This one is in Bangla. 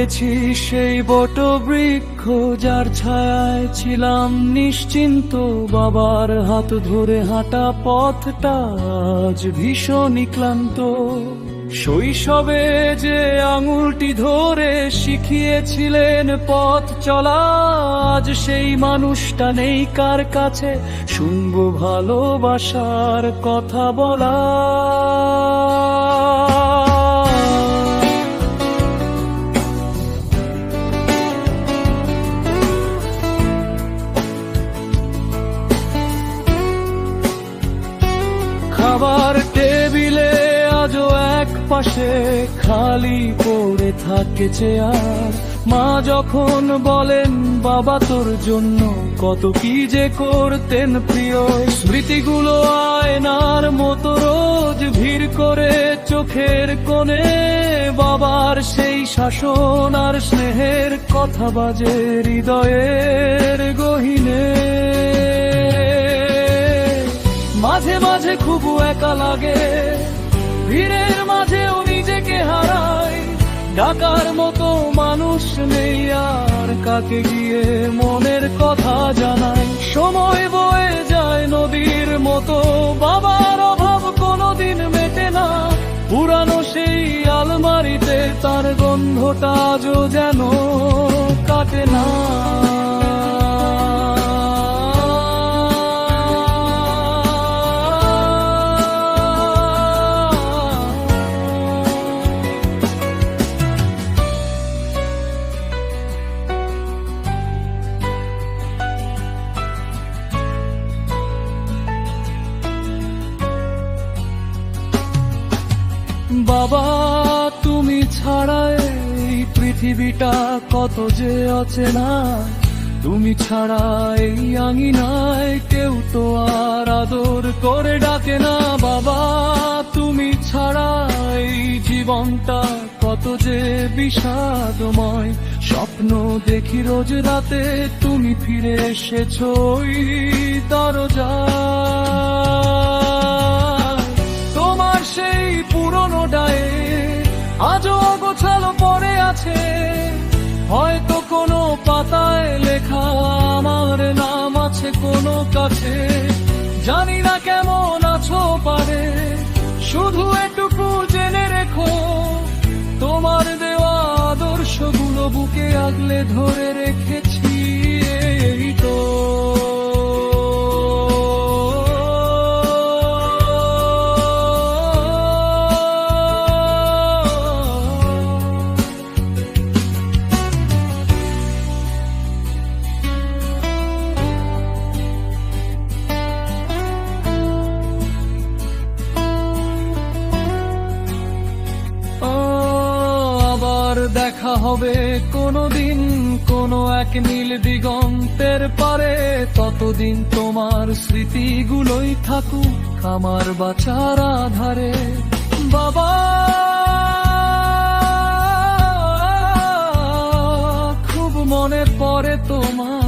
দেখেছি সেই বট বৃক্ষ, যার ছায়ায় ছিলাম নিশ্চিন্ত। বাবার হাত ধরে হাঁটা পথটা আজ ভীষণই ক্লান্ত। শৈশবে যে আঙুলটি ধরে শিখিয়েছিলেন পথ চলা, আজ সেই মানুষটা নেই কার কাছে শুনবো ভালোবাসার কথা বলা। খাবার টেবিলে আজও এক পাশে খালি পড়ে থাকে চেয়ার। মা যখন বলেন বাবা তোর জন্য কত কি যে করতেন প্রিয়, স্মৃতিগুলো আয়নার মতো রোজ ভিড় করে চোখের কোণে। বাবার সেই শাসন আর স্নেহের কথা বাজে হৃদয়ের গহীনে। মাঝে মাঝে খুব একা লাগে, ভিড়ের মাঝেও নিজেকে হারাই। ডাকার মতো মানুষ নেই আর কাকে গিয়ে মনের কথা জানাই। সময় বয়ে যায় নদীর মতো, বাবার অভাব কোনোদিন মেটে না। পুরানো সেই আলমারিতে তার গন্ধটা আজও যেন কাটে না। বাবা তুমি ছাড়া এই পৃথিবীটা কত যে অচেনা। তুমি ছাড়া এই আঙিনায় কেউ তো আর আদর করে ডাকে না। বাবা তুমি ছাড়া এই জীবনটা কত যে বিষাদময়। স্বপ্ন দেখি রোজ রাতে তুমি ফিরে এসেছো ওই দরজায়। তোমার সেই পুরনো ডায়ে আজও অগোছালো পড়ে আছে, হয়তো কোনো পাতায় লেখা আমার নাম আছে কোনো কাছে। জানি না কেমন আছো পারে, শুধু এটুকু জেনে রেখো তোমার দেওয়া আদর্শগুলো বুকে আগলে ধরে রেখেছি এই তো। দেখা হবে কোনোদিন কোনো এক নীল দিগন্তের পারে। ততদিন তোমার স্মৃতিগুলোই থাকুক আমার বাঁচার আধারে। বাবা খুব মনে পড়ে তোমার